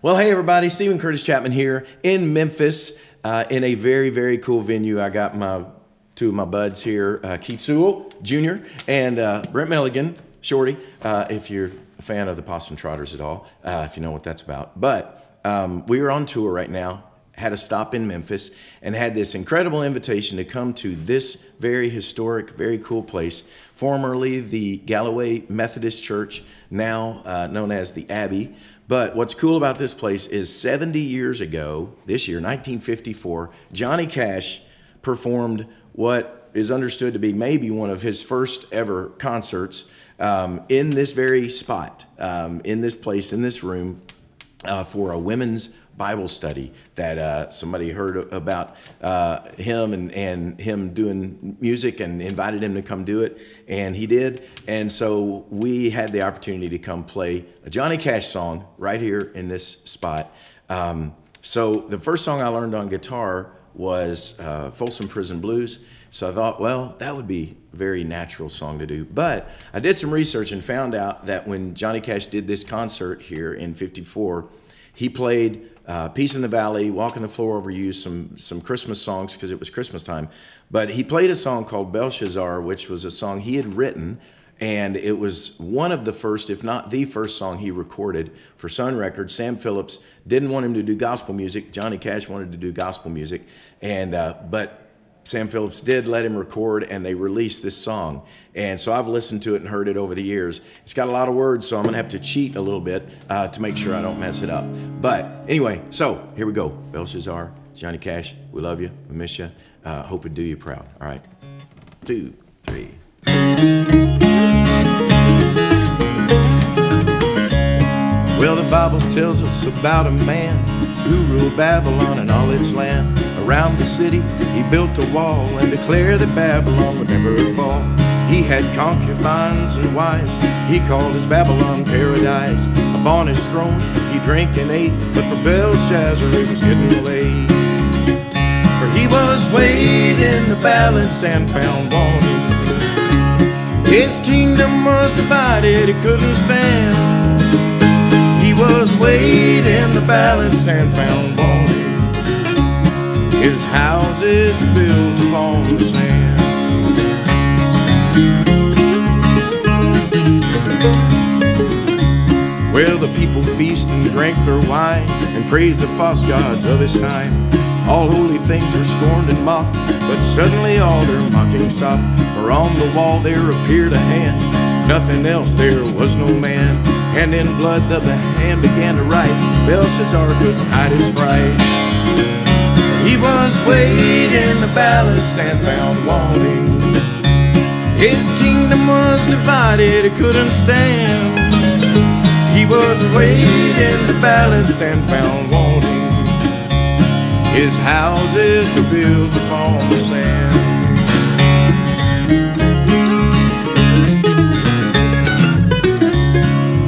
Well, hey everybody, Steven Curtis Chapman here in Memphis in a very, very cool venue. I got two of my buds here, Keith Sewell Jr. and Brent Milligan, Shorty, if you're a fan of the Boston Trotters at all, if you know what that's about. But we are on tour right now, had a stop in Memphis, and had this incredible invitation to come to this very historic, very cool place, formerly the Galloway Methodist Church, now known as the Abbey. But what's cool about this place is 70 years ago, this year, 1954, Johnny Cash performed what is understood to be maybe one of his first ever concerts in this very spot, in this place, in this room, for a women's Bible study that somebody heard about him and him doing music and invited him to come do it, and he did. And so we had the opportunity to come play a Johnny Cash song right here in this spot. So the first song I learned on guitar was Folsom Prison Blues. So I thought, well, that would be a very natural song to do. But I did some research and found out that when Johnny Cash did this concert here in '54, he played Peace in the Valley, Walking the Floor Over You, some Christmas songs because it was Christmas time. But he played a song called Belshazzar, which was a song he had written, and it was one of the first, if not the first song he recorded for Sun Records. Sam Phillips didn't want him to do gospel music. Johnny Cash wanted to do gospel music, and but Sam Phillips did let him record, and they released this song. And so I've listened to it and heard it over the years. It's got a lot of words, so I'm going to have to cheat a little bit to make sure I don't mess it up. But anyway, so here we go. Belshazzar, Johnny Cash, we love you, we miss you. Hope we do you proud. All right, 2, 3. Well, the Bible tells us about a man who ruled Babylon and all its land. Around the city, he built a wall and declared that Babylon would never fall. He had concubines and wives, he called his Babylon paradise. Upon his throne, he drank and ate, but for Belshazzar it was getting late. For he was weighed in the balance and found wanting. His kingdom was divided, it couldn't stand. He was weighed in the balance and found wanting. His house is built upon the sand. Well, the people feast and drank their wine and praised the false gods of his time. All holy things were scorned and mocked, but suddenly all their mocking stopped. For on the wall there appeared a hand, nothing else, there was no man. And in blood the hand began to write. Belshazzar couldn't hide his fright. He was weighed in the balance and found wanting. His kingdom was divided, it couldn't stand. He was weighed in the balance and found wanting. His houses were built upon the sand.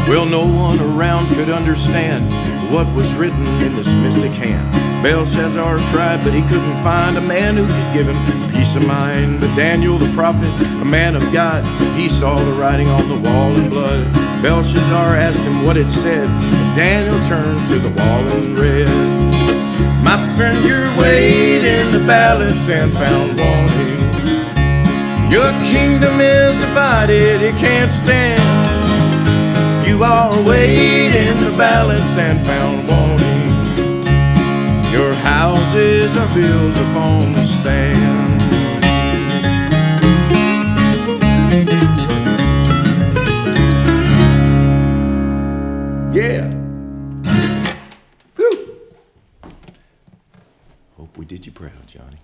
Well, no one around could understand what was written in this mystic hand. Belshazzar tried, but he couldn't find a man who could give him peace of mind. But Daniel the prophet, a man of God, he saw the writing on the wall in blood. Belshazzar asked him what it said, and Daniel turned to the wall and read, "My friend, you're weighed in the balance and found wanting. Your kingdom is divided, it can't stand. You are weighed in the balance and found wanting. Your houses are built upon the sand." Yeah. Whew. Hope we did you proud, Johnny.